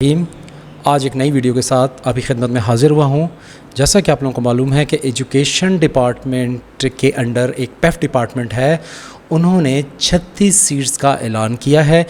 Team आज एक नई वीडियो के साथ आपकी खिदमत में हाज़िर हुआ हूँ। जैसा कि आप लोगों को मालूम है कि एजुकेशन डिपार्टमेंट के अंडर एक पेफ डिपार्टमेंट है, उन्होंने 36 सीट्स का ऐलान किया है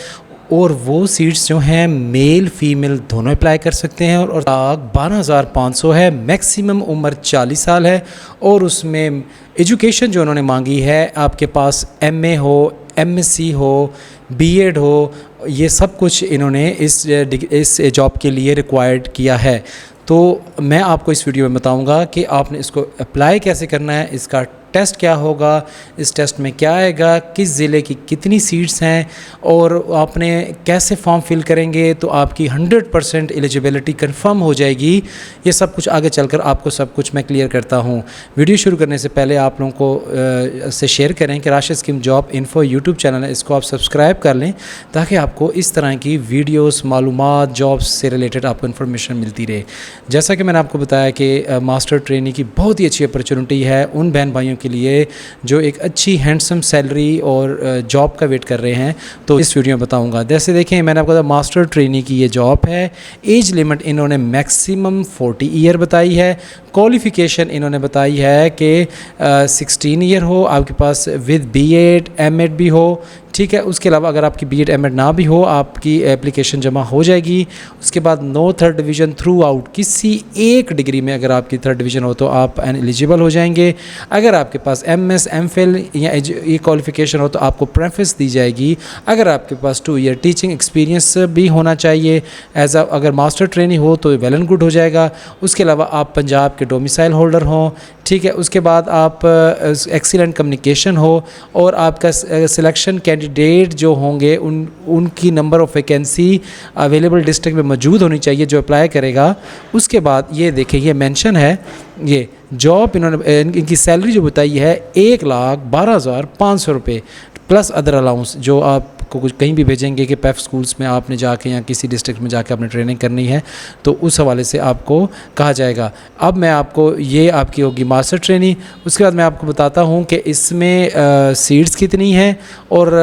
और वो सीट्स जो हैं मेल फीमेल दोनों अप्लाई कर सकते हैं और 12,500 है। मैक्सिमम उम्र 40 साल है और उसमें एजुकेशन जो उन्होंने मांगी है आपके पास MA हो, MSc हो, B.Ed हो, ये सब कुछ इन्होंने इस जॉब के लिए रिक्वायर्ड किया है। तो मैं आपको इस वीडियो में बताऊंगा कि आपने इसको अप्लाई कैसे करना है, इसका टेस्ट क्या होगा, इस टेस्ट में क्या आएगा, किस ज़िले की कितनी सीट्स हैं और आपने कैसे फॉर्म फिल करेंगे तो आपकी 100% एलिजिबिलिटी कंफर्म हो जाएगी। ये सब कुछ आगे चलकर आपको सब कुछ मैं क्लियर करता हूँ। वीडियो शुरू करने से पहले आप लोगों को से शेयर करें कि Rashid scheme job info YouTube channel है, इसको आप सब्सक्राइब कर लें ताकि आपको इस तरह की वीडियोस मालूमात जॉब्स से रिलेटेड आपको इन्फॉर्मेशन मिलती रहे। जैसा कि मैंने आपको बताया कि मास्टर ट्रेनिंग की बहुत ही अच्छी अपॉर्चुनिटी है उन बहन भाइयों के लिए जो एक अच्छी हैंडसम सैलरी और जॉब का वेट कर रहे हैं, तो इस वीडियो में बताऊंगा। जैसे देखें, मैंने आपको बताया मास्टर ट्रेनी की ये जॉब है। एज लिमिट इन्होंने मैक्सिमम 40 ईयर बताई है। क्वालिफ़िकेशन इन्होंने बताई है कि 16 ईयर हो, आपके पास विद B.Ed M.Ed भी हो, ठीक है। उसके अलावा अगर आपकी B.Ed M.Ed ना भी हो, आपकी एप्लीकेशन जमा हो जाएगी। उसके बाद no third division throughout, किसी एक डिग्री में अगर आपकी थर्ड डिवीज़न हो तो आप एलिजिबल हो जाएंगे। अगर आपके पास MS MPhil या ये क्वालिफ़िकेशन हो तो आपको प्रेफरेंस दी जाएगी। अगर आपके पास 2 ईयर टीचिंग एक्सपीरियंस भी होना चाहिए अगर मास्टर ट्रेनी हो तो वेल एंड गुड हो जाएगा। उसके अलावा आप पंजाब के डोमिसाइल होल्डर हों, ठीक है। उसके बाद आप एक्सीलेंट कम्युनिकेशन हो और आपका सिलेक्शन कैंडिडेट जो होंगे उनकी number of vacancy available district में मौजूद होनी चाहिए जो अप्लाई करेगा। उसके बाद ये देखें, ये मेंशन है, ये जॉब इन्होंने इनकी सैलरी जो बताई है 1,12,500 रुपये प्लस अदर अलाउंस जो आपको कुछ कहीं भी भेजेंगे कि पेफ स्कूल्स में आपने जाके या किसी डिस्ट्रिक्ट में जाके आपने ट्रेनिंग करनी है तो उस हवाले से आपको कहा जाएगा। अब मैं आपको ये आपकी होगी मास्टर ट्रेनिंग। उसके बाद मैं आपको बताता हूँ कि इसमें सीट्स कितनी हैं और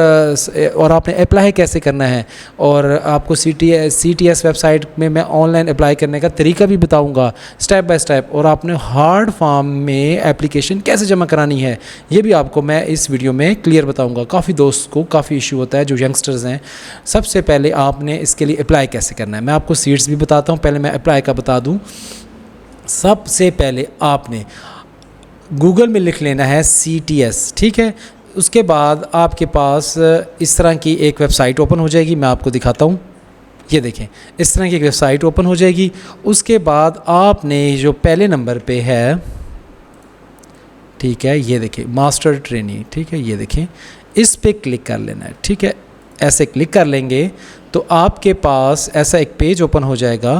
आपने अप्लाई कैसे करना है और आपको CTS वेबसाइट में मैं ऑनलाइन अप्लाई करने का तरीका भी बताऊँगा स्टेप बाय स्टेप, और आपने हार्ड फॉर्म में एप्लीकेशन कैसे जमा करानी है ये भी आपको मैं इस वीडियो में क्लियर बताऊँगा। काफ़ी दोस्त को काफ़ी इशू होता है जो यंगस्टर्स हैं। सबसे पहले आपने इसके लिए अप्लाई कैसे करना है, मैं आपको सीट्स भी बताता हूँ। पहले मैं अप्लाई का बता दूँ। सबसे पहले आपने गूगल में लिख लेना है CTS, ठीक है। उसके बाद आपके पास इस तरह की एक वेबसाइट ओपन हो जाएगी, मैं आपको दिखाता हूँ। ये देखें, इस तरह की एक वेबसाइट ओपन हो जाएगी। उसके बाद आपने जो पहले नंबर पे है, ठीक है, ये देखें मास्टर ट्रेनी, ठीक है, ये देखें, इस पे क्लिक कर लेना है, ठीक है। ऐसे क्लिक कर लेंगे तो आपके पास ऐसा एक पेज ओपन हो जाएगा।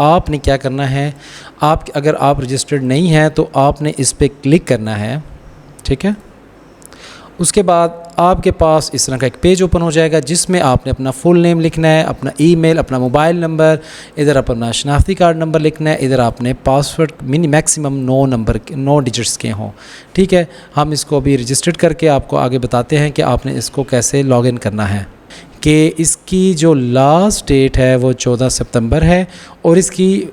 आपने क्या करना है, अगर आप रजिस्टर्ड नहीं हैं तो आपने इस पे क्लिक करना है, ठीक है। उसके बाद आपके पास इस तरह का एक पेज ओपन हो जाएगा जिसमें आपने अपना फुल नेम लिखना है, अपना ईमेल, अपना मोबाइल नंबर, इधर अपना शनाख्ती कार्ड नंबर लिखना है, इधर आपने पासवर्ड मैक्सिमम 9 डिजिट्स के हों, ठीक है। हम इसको अभी रजिस्टर्ड करके आपको आगे बताते हैं कि आपने इसको कैसे लॉगिन करना है। कि इसकी जो लास्ट डेट है वो 14 सितंबर है और इसकी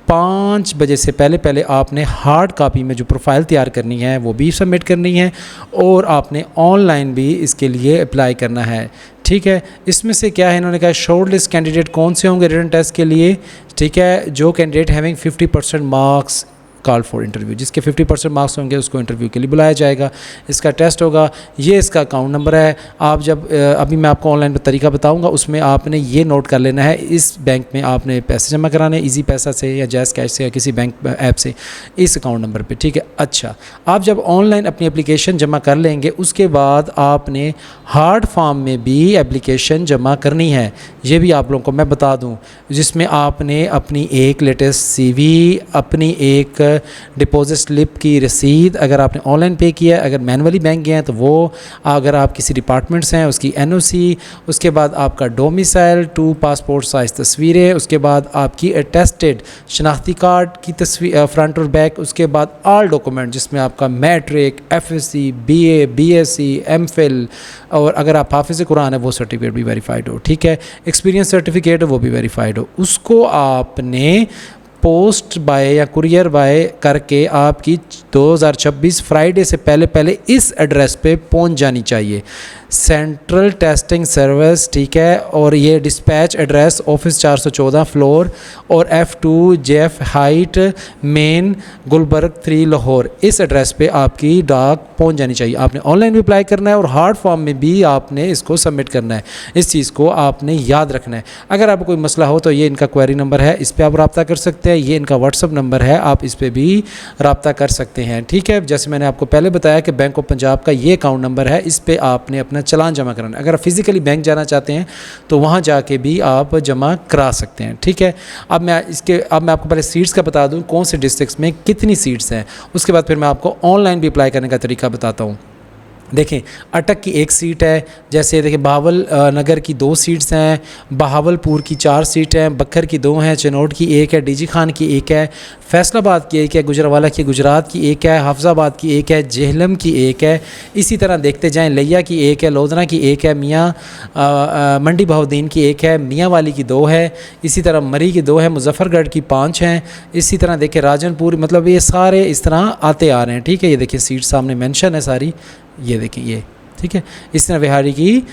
5 बजे से पहले आपने हार्ड कॉपी में जो प्रोफाइल तैयार करनी है वो भी सबमिट करनी है और आपने ऑनलाइन भी इसके लिए अप्लाई करना है, ठीक है। इसमें से क्या है, इन्होंने कहा शॉर्ट लिस्ट कैंडिडेट कौन से होंगे रिटन टेस्ट के लिए, ठीक है। जो candidate having 50% marks call for interview, जिसके 50% मार्क्स होंगे उसको इंटरव्यू के लिए बुलाया जाएगा। इसका टेस्ट होगा, ये इसका अकाउंट नंबर है। आप जब अभी मैं आपको ऑनलाइन तरीका बताऊंगा उसमें आपने ये नोट कर लेना है, इस बैंक में आपने पैसे जमा कराने, इजी पैसा से या जैज़ कैश से या किसी बैंक ऐप से, इस अकाउंट नंबर पे, ठीक है। अच्छा, आप जब ऑनलाइन अपनी एप्लीकेशन जमा कर लेंगे उसके बाद आपने हार्ड फॉर्म में भी एप्लीकेशन जमा करनी है, ये भी आप लोगों को मैं बता दूँ, जिसमें आपने अपनी एक लेटेस्ट CV, अपनी एक डिपॉजिट स्लिप की रसीद, अगर आपने ऑनलाइन पे किया है, अगर मैनुअली बैंक गए हैं तो वो, अगर आप किसी डिपार्टमेंट से हैं उसकी एनओसी, उसके बाद आपका डोमिसाइल, 2 पासपोर्ट साइज़ तस्वीरें, उसके बाद आपकी अटेस्टेड शनाख्ती कार्ड की तस्वीर फ्रंट और बैक, उसके बाद ऑल डॉक्यूमेंट जिसमें आपका matric, FSc, BA, BSc, MPhil, और अगर आप हाफिज़ कुरान है वो सर्टिफिकेट भी वेरीफाइड हो, ठीक है। एक्सपीरियंस सर्टिफिकेट वो भी वेरीफाइड हो, उसको आपने पोस्ट बाय या कुरियर बाय करके आपकी 2026 फ्राइडे से पहले पहले इस एड्रेस पे पहुंच जानी चाहिए। सेंट्रल टेस्टिंग सर्विस, ठीक है। और ये डिस्पैच एड्रेस ऑफिस 414 फ्लोर और F2 JF height main Gulberg 3 Lahore, इस एड्रेस पे आपकी डाक पहुंच जानी चाहिए। आपने ऑनलाइन भी अप्लाई करना है और हार्ड फॉर्म में भी आपने इसको सबमिट करना है। इस चीज़ को आपने याद रखना है। अगर आपको कोई मसला हो तो ये इनका क्वेरी नंबर है, इस पर आप रब्ता कर सकते हैं। ये इनका व्हाट्सअप नंबर है, आप इस पर भी रब्ता कर सकते हैं, ठीक है। जैसे मैंने आपको पहले बताया कि बैंक ऑफ पंजाब का ये अकाउंट नंबर है, इस पर आपने अपना चालान जमा कराना है। अगर आप फिज़िकली बैंक जाना चाहते हैं तो वहाँ जाके भी आप जमा करा सकते हैं, ठीक है। अब मैं आपको पहले सीट्स का बता दूँ, कौन से डिस्ट्रिक्ट्स में कितनी सीट्स हैं, उसके बाद फिर मैं आपको ऑनलाइन भी अप्लाई करने का तरीका बताता हूँ। देखें, अटक की 1 सीट है, जैसे देखिए बहावल नगर की 2 सीट्स हैं, बहावलपुर की 4 सीट हैं, बखर की 2 हैं, चनोट की 1 है, डीजी खान की 1 है, फैसलाबाद की 1 है, गुजरावाला की गुजरात की 1 है, हाफजाबाद की 1 है, जेहलम की 1 है। इसी तरह देखते जाएं, लिया की 1 है, लोधना की 1 है, मियाँ मंडी बहाउद्दीन की 1 है, मियाँ वाली की 2 है, इसी तरह मरी की 2 है, मुजफ्फरगढ़ की 5 हैं। इसी तरह देखिए राजनपुर, मतलब ये सारे इस तरह आते आ रहे हैं, ठीक है। ये देखिए सीट सामने मेंशन है सारी, ये देखिए ये, ठीक है। इस तरह बिहारी की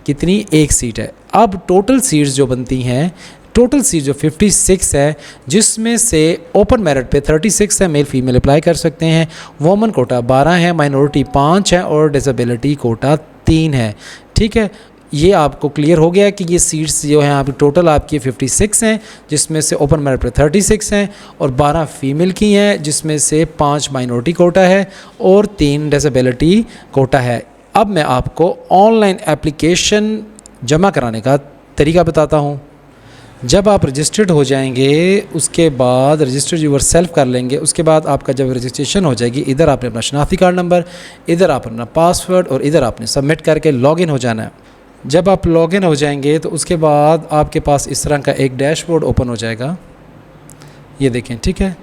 कितनी 1 सीट है। अब टोटल सीट्स जो बनती हैं, टोटल सीट जो 56 है, जिसमें से ओपन मेरिट पे 36 है, मेल फीमेल अप्लाई कर सकते हैं। वोमन कोटा 12 है, माइनॉरिटी 5 है और डिसेबिलिटी कोटा 3 है, ठीक है। ये आपको क्लियर हो गया कि ये सीट्स जो हैं आपकी टोटल आपकी 56 हैं, जिसमें से ओपन मेरिट पे 36 हैं और 12 फीमेल की हैं, जिसमें से 5 माइनॉरिटी कोटा है और 3 डिसेबिलिटी कोटा है। अब मैं आपको ऑनलाइन एप्लीकेशन जमा कराने का तरीका बताता हूँ। जब आप रजिस्टर्ड हो जाएंगे, उसके बाद रजिस्टर्ड यूर सेल्फ कर लेंगे, उसके बाद आपका जब रजिस्ट्रेशन हो जाएगी, इधर आपने अपना शनाख्ती कार्ड नंबर, इधर आप अपना पासवर्ड और इधर आपने सबमिट करके लॉगिन हो जाना है। जब आप लॉगिन हो जाएंगे तो उसके बाद आपके पास इस तरह का एक डैशबोर्ड ओपन हो जाएगा, ये देखें, ठीक है।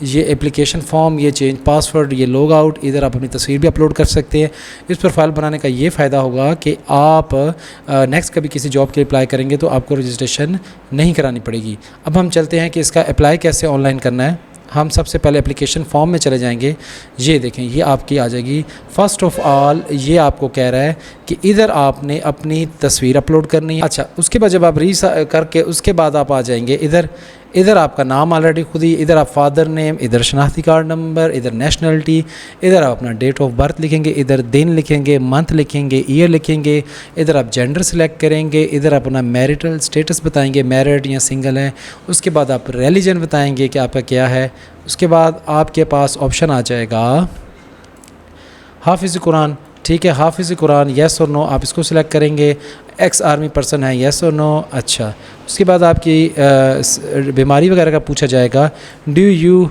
ये एप्लीकेशन फॉर्म, ये चेंज पासवर्ड, ये लॉग आउट, इधर आप अपनी तस्वीर भी अपलोड कर सकते हैं। इस प्रोफाइल बनाने का ये फ़ायदा होगा कि आप नेक्स्ट कभी किसी जॉब के लिए अप्लाई करेंगे तो आपको रजिस्ट्रेशन नहीं करानी पड़ेगी। अब हम चलते हैं कि इसका अप्लाई कैसे ऑनलाइन करना है। हम सबसे पहले एप्लीकेशन फॉर्म में चले जाएंगे। ये देखें, ये आपकी आ जाएगी। फ़र्स्ट ऑफ़ ऑल ये आपको कह रहा है कि इधर आपने अपनी तस्वीर अपलोड करनी है। अच्छा, उसके बाद जब आप करके उसके बाद आप आ जाएंगे इधर आपका नाम ऑलरेडी खुद ही, इधर आप फादर नेम, इधर शनाख्ती कार्ड नंबर, इधर नेशनलिटी, इधर आप अपना डेट ऑफ बर्थ लिखेंगे, इधर दिन लिखेंगे, मंथ लिखेंगे, ईयर लिखेंगे, इधर आप जेंडर सेलेक्ट करेंगे, इधर आप अपना मैरिटल स्टेटस बताएंगे, मैरिड या सिंगल है। उसके बाद आप रिलीजन बताएंगे कि आपका क्या है। उसके बाद आपके पास ऑप्शन आ जाएगा हाफिज़ कुरान, ठीक है। हाफिज़ कुरान येस और नो, आप इसको सिलेक्ट करेंगे। एक्स आर्मी पर्सन है, येस और नो। अच्छा, उसके बाद आपकी बीमारी वगैरह का पूछा जाएगा। Do you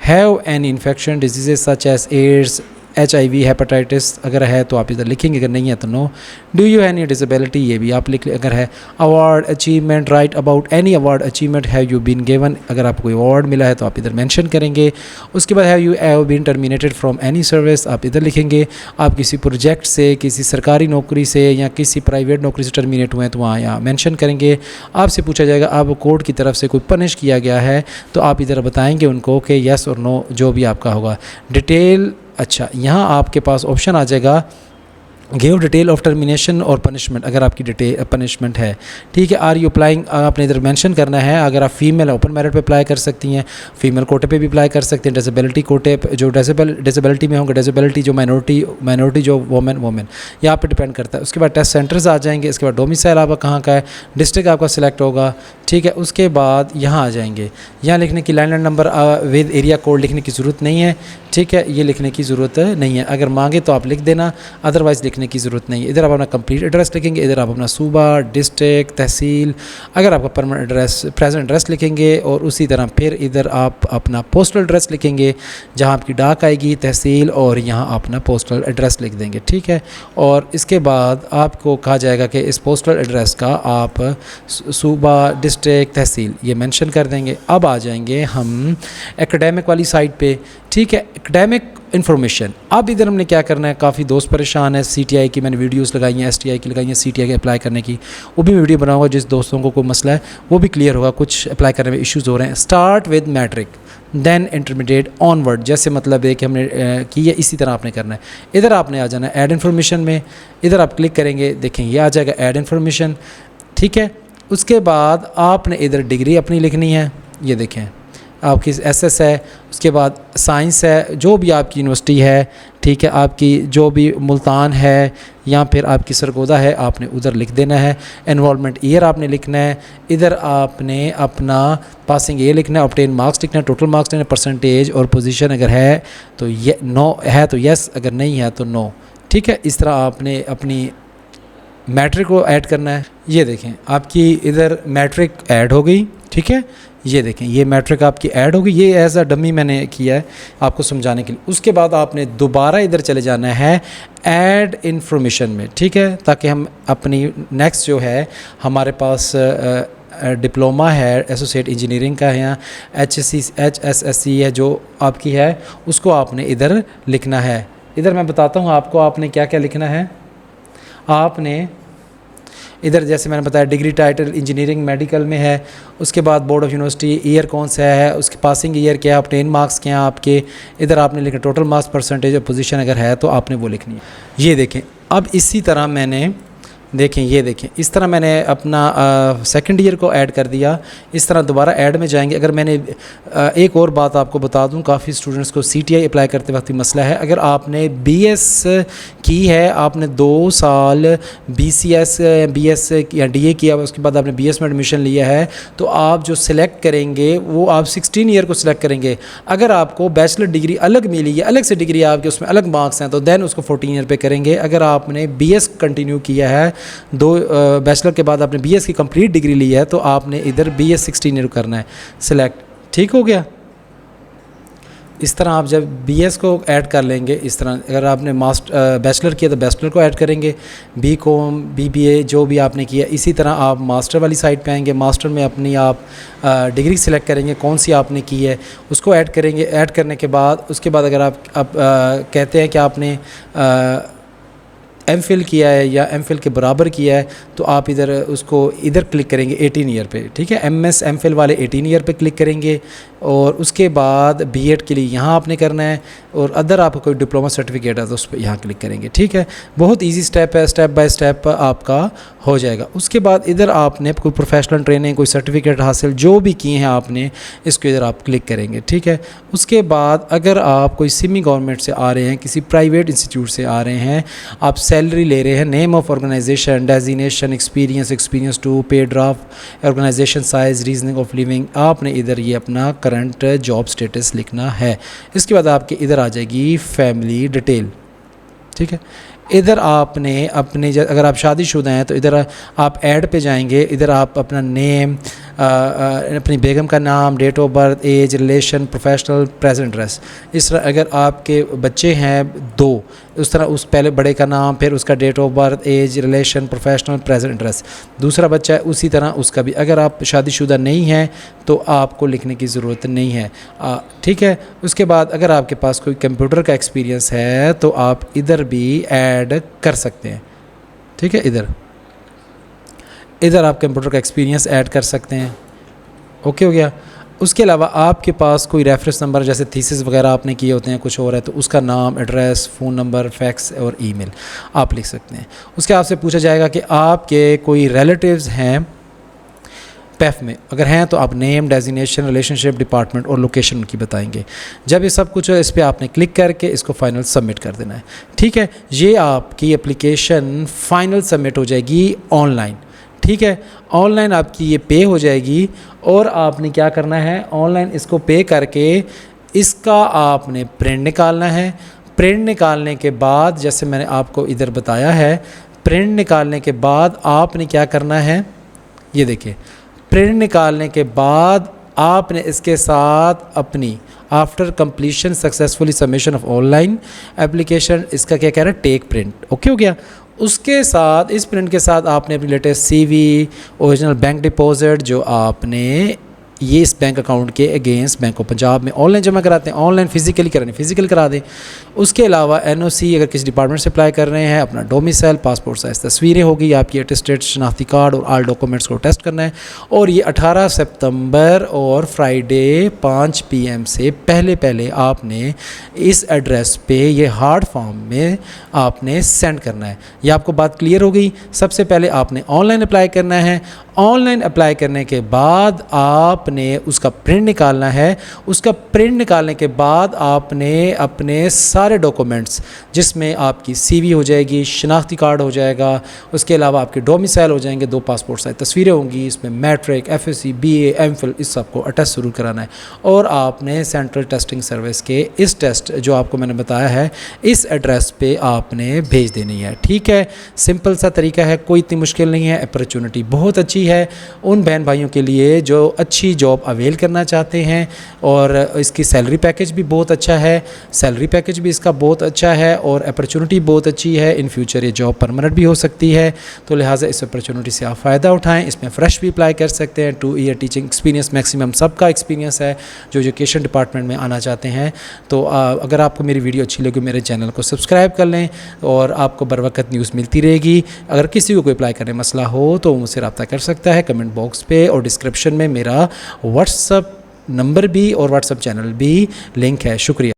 have any infection disease such as AIDS, HIV, hepatitis, अगर है तो आप इधर लिखेंगे, अगर नहीं है तो no. Do you any disability, ये भी आप लिख, अगर है। Award achievement, write about any award achievement have you been given, अगर आपको कोई अवार्ड मिला है तो आप इधर मेंशन करेंगे। उसके बाद have been terminated from any service, आप इधर लिखेंगे। आप किसी प्रोजेक्ट से, किसी सरकारी नौकरी से या किसी प्राइवेट नौकरी से टर्मिनेट हुए हैं तो वहाँ यहाँ मेंशन करेंगे। आपसे पूछा जाएगा आप कोर्ट की तरफ से कोई पनिश किया गया है तो आप इधर बताएँगे उनको कि येस और नो, जो भी आपका होगा। डिटेल, अच्छा, यहाँ आपके पास ऑप्शन आ जाएगा गिव डिटेल ऑफ टर्मिनेशन और पनिशमेंट, अगर आपकी डिटेल पनिशमेंट है, ठीक है। आर यू अप्लाइंग, आपने इधर मेंशन करना है। अगर आप फीमेल ओपन मेरिट पे अप्लाई कर सकती हैं, फीमेल कोटे पे भी अप्लाई कर सकते हैं। डिसेबिलिटी कोटे जो डिसेबिलिटी में होंगे, डिसेबिलिटी जो माइनॉरिटी जो वोमेन, यहाँ पे डिपेंड करता है। उसके बाद टेस्ट सेंटर्स आ जाएंगे। इसके बाद डोमिसाइल आपका कहाँ का है, डिस्ट्रिक्ट आपका सिलेक्ट होगा, ठीक है। उसके बाद यहाँ आ जाएंगे, यहाँ लिखने की landline number with area code लिखने की ज़रूरत नहीं है, ठीक है, ये लिखने की ज़रूरत नहीं है। अगर मांगे तो आप लिख देना, अदरवाइज़ लिखने की ज़रूरत नहीं है। इधर आप अपना कंप्लीट एड्रेस लिखेंगे, इधर आप अपना सूबा, डिस्ट्रिक्ट, तहसील, अगर आपका परमानेंट एड्रेस, प्रेजेंट एड्रेस लिखेंगे, और उसी तरह फिर इधर आप अपना पोस्टल एड्रेस लिखेंगे जहाँ आपकी डाक आएगी, तहसील, और यहाँ अपना पोस्टल एड्रेस लिख देंगे। ठीक है, और इसके बाद आपको कहा जाएगा कि इस पोस्टल एड्रेस का आप सूबा, डिस्ट्रिक्ट, तहसील ये मेंशन कर देंगे। अब आ जाएंगे हम एकेडमिक वाली साइड पे। ठीक है, एकेडमिक इन्फॉर्मेशन। अब इधर हमने क्या करना है, काफ़ी दोस्त परेशान है, CTI की मैंने वीडियोस लगाई हैं, STI की लगाई हैं, CTI के अप्लाई करने की, वो भी वीडियो बनाऊंगा। जिस दोस्तों को कोई मसला है वो भी क्लियर होगा, कुछ अप्लाई करने में इश्यूज़ हो रहे हैं। Start with matric then intermediate onward, जैसे मतलब है कि हमने की है, इसी तरह आपने करना है। इधर आपने आ जाना है ऐड इन्फॉर्मेशन में, इधर आप क्लिक करेंगे, देखें ये आ जाएगा ऐड इन्फॉर्मेशन। ठीक है, उसके बाद आपने इधर डिग्री अपनी लिखनी है, ये देखें आपकी SS है, उसके बाद साइंस है, जो भी आपकी यूनिवर्सिटी है। ठीक है, आपकी जो भी मुल्तान है या फिर आपकी सरगोदा है, आपने उधर लिख देना है। एनरोलमेंट ईयर आपने लिखना है, इधर आपने अपना पासिंग ईयर लिखना है, ऑब्टेन मार्क्स लिखना है, टोटल मार्क्स लिखना है, परसेंटेज और पोजीशन अगर है तो ये नो है तो यस, अगर नहीं है तो नो। ठीक है, इस तरह आपने अपनी मैट्रिक को ऐड करना है। ये देखें आपकी इधर मैट्रिक ऐड हो गई। ठीक है, ये देखें ये मैट्रिक आपकी ऐड होगी, ये एज अ डमी मैंने किया है आपको समझाने के लिए। उसके बाद आपने दोबारा इधर चले जाना है ऐड इन्फॉर्मेशन में। ठीक है, ताकि हम अपनी नेक्स्ट जो है हमारे पास डिप्लोमा है, एसोसिएट इंजीनियरिंग का है, या HSSC है जो आपकी है, उसको आपने इधर लिखना है। इधर मैं बताता हूँ आपको आपने क्या क्या लिखना है। आपने इधर जैसे मैंने बताया डिग्री टाइटल इंजीनियरिंग मेडिकल में है, उसके बाद बोर्ड ऑफ यूनिवर्सिटी ईयर कौन सा है, उसके पासिंग ईयर क्या है, ऑब्टेन मार्क्स क्या हैं आपके। इधर आपने लिखा टोटल मार्क्स, परसेंटेज और पोजीशन अगर है तो आपने वो लिखनी है। ये देखें, अब इसी तरह मैंने देखें, ये देखें इस तरह मैंने अपना सेकंड ईयर को ऐड कर दिया। इस तरह दोबारा ऐड में जाएंगे। अगर मैंने एक और बात आपको बता दूं, काफ़ी स्टूडेंट्स को CTI अप्लाई करते वक्त मसला है, अगर आपने BS की है, आपने 2 साल BCS BS या DA किया, उसके बाद आपने BS में एडमिशन लिया है, तो आप जो सिलेक्ट करेंगे वो आप 16 ईयर को सिलेक्ट करेंगे। अगर आपको बैचलर डिग्री अलग मिली है, अलग से डिग्री आपके उसमें अलग मार्क्स हैं, तो देन उसको 14 ईयर पे करेंगे। अगर आपने BS कंटिन्यू किया है, 2 बैचलर के बाद आपने BS की कंप्लीट डिग्री ली है, तो आपने इधर BS 16 ईयर करना है सिलेक्ट। ठीक हो गया। इस तरह आप जब BS को ऐड कर लेंगे, इस तरह अगर आपने बैचलर किया तो बैचलर को ऐड करेंगे, BCom BBA जो भी आपने किया। इसी तरह आप मास्टर वाली साइड पे आएंगे, मास्टर में अपनी आप डिग्री सिलेक्ट करेंगे कौन सी आपने की है, उसको ऐड करेंगे। ऐड करने के बाद उसके बाद अगर आप कहते हैं कि आपने MPhil किया है या MPhil के बराबर किया है, तो आप इधर उसको इधर क्लिक करेंगे 18 ईयर पे। ठीक है, MS MPhil वाले 18 ईयर पे क्लिक करेंगे, और उसके बाद B.Ed के लिए यहाँ आपने करना है, और अदर आपका कोई डिप्लोमा सर्टिफिकेट है तो उस पर यहाँ क्लिक करेंगे। ठीक है, बहुत इजी स्टेप है, स्टेप बाय स्टेप आपका हो जाएगा। उसके बाद इधर आपने कोई प्रोफेशनल ट्रेनिंग, कोई सर्टिफिकेट हासिल जो भी किए हैं आपने, इसको इधर आप क्लिक करेंगे। ठीक है, उसके बाद अगर आप कोई सेमी गवर्नमेंट से आ रहे हैं, किसी प्राइवेट इंस्टीट्यूट से आ रहे हैं, आप सैलरी ले रहे हैं, name of organisation, designation, experience to, pay draft, organisation size, reasoning of living, आपने इधर ये अपना करंट जॉब स्टेटस लिखना है। इसके बाद आपके इधर आ जाएगी फैमिली डिटेल। ठीक है, इधर आपने अपने अगर आप शादीशुदा हैं तो इधर आप ऐड पे जाएंगे, इधर आप अपना नेम, अपनी बेगम का नाम, date of birth, age, relation, professional, present address. इस तरह अगर आपके बच्चे हैं 2, उस तरह उस पहले बड़े का नाम, फिर उसका date of birth, age, relation, professional, present address. दूसरा बच्चा है उसी तरह उसका भी। अगर आप शादीशुदा नहीं हैं तो आपको लिखने की ज़रूरत नहीं है। ठीक है, उसके बाद अगर आपके पास कोई कंप्यूटर का एक्सपीरियंस है तो आप इधर भी ऐड कर सकते हैं। ठीक है, इधर आप कंप्यूटर का एक्सपीरियंस ऐड कर सकते हैं। ओके हो गया। उसके अलावा आपके पास कोई रेफरेंस नंबर, जैसे थीसिस वगैरह आपने किए होते हैं, कुछ और है तो उसका नाम, एड्रेस, फ़ोन नंबर, फैक्स और ईमेल आप लिख सकते हैं। उसके आपसे पूछा जाएगा कि आपके कोई रिलेटिव्स हैं PEF में, अगर हैं तो आप नेम, डेजिग्नेशन, रिलेशनशिप, डिपार्टमेंट और लोकेशन उनकी बताएंगे। जब ये सब कुछ है इस पर आपने क्लिक करके इसको फाइनल सबमिट कर देना है। ठीक है, ये आपकी एप्लीकेशन फाइनल सबमिट हो जाएगी ऑनलाइन। ठीक है, ऑनलाइन आपकी ये पे हो जाएगी, और आपने क्या करना है, ऑनलाइन इसको पे करके इसका आपने प्रिंट निकालना है। प्रिंट निकालने के बाद जैसे मैंने आपको इधर बताया है, प्रिंट निकालने के बाद आपने क्या करना है, ये देखिए प्रिंट निकालने के बाद आपने इसके साथ अपनी after completion successfully submission of online application, इसका क्या कह रहा है, टेक प्रिंट। ओके हो गया। उसके साथ इस प्रिंट के साथ आपने अपनी latest CV, original bank deposit जो आपने ये इस बैंक अकाउंट के अगेंस्ट बैंक ऑफ पंजाब में ऑनलाइन जमा कराते हैं, ऑनलाइन फिजिकली कराने फिजिकल करा दें। उसके अलावा एनओसी अगर किसी डिपार्टमेंट से अप्लाई कर रहे हैं, अपना डोमिसाइल, पासपोर्ट साइज तस्वीरें होगी, आपकी अटेस्टेड शनाख्ती कार्ड और ऑल डॉक्यूमेंट्स को टेस्ट करना है। और ये 18 सितंबर और फ्राइडे 5 PM से पहले आपने इस एड्रेस पे ये हार्ड फॉर्म में आपने सेंड करना है। ये आपको बात क्लियर हो गई। सबसे पहले आपने ऑनलाइन अप्लाई करना है। ऑनलाइन अप्लाई करने के बाद आपने उसका प्रिंट निकालना है। उसका प्रिंट निकालने के बाद आपने अपने सारे डॉक्यूमेंट्स, जिसमें आपकी सीवी हो जाएगी, शनाख्ती कार्ड हो जाएगा, उसके अलावा आपके डोमिसाइल हो जाएंगे, 2 पासपोर्ट साइज तस्वीरें होंगी, इसमें मैट्रिक, FSC, BA, MPhil इस सब को अटेस्ट ज़रूर कराना है। और आपने सेंट्रल टेस्टिंग सर्विस के इस टेस्ट जो आपको मैंने बताया है इस एड्रेस पे आपने भेज देनी है। ठीक है, सिंपल सा तरीका है, कोई इतनी मुश्किल नहीं है। अपॉर्चुनिटी बहुत अच्छी है उन बहन भाइयों के लिए जो अच्छी जॉब अवेल करना चाहते हैं, और इसकी सैलरी पैकेज भी बहुत अच्छा है, सैलरी पैकेज भी इसका बहुत अच्छा है, और अपॉर्चुनिटी बहुत अच्छी है। इन फ्यूचर ये जॉब परमानेंट भी हो सकती है, तो लिहाजा इस अपॉर्चुनिटी से आप फ़ायदा उठाएं। इसमें फ्रेश भी अप्लाई कर सकते हैं। 2 ईयर टीचिंग एक्सपीरियंस मैक्सिमम सबका एक्सपीरियंस है जो एजुकेशन डिपार्टमेंट में आना चाहते हैं। तो अगर आपको मेरी वीडियो अच्छी लगी, मेरे चैनल को सब्सक्राइब कर लें और आपको बर वक्त न्यूज़ मिलती रहेगी। अगर किसी को कोई अप्लाई करने मसला हो तो मुझसे रब्ता कर सकता है कमेंट बॉक्स पे, और डिस्क्रिप्शन में मेरा व्हाट्सअप नंबर भी और व्हाट्सअप चैनल भी लिंक है। शुक्रिया।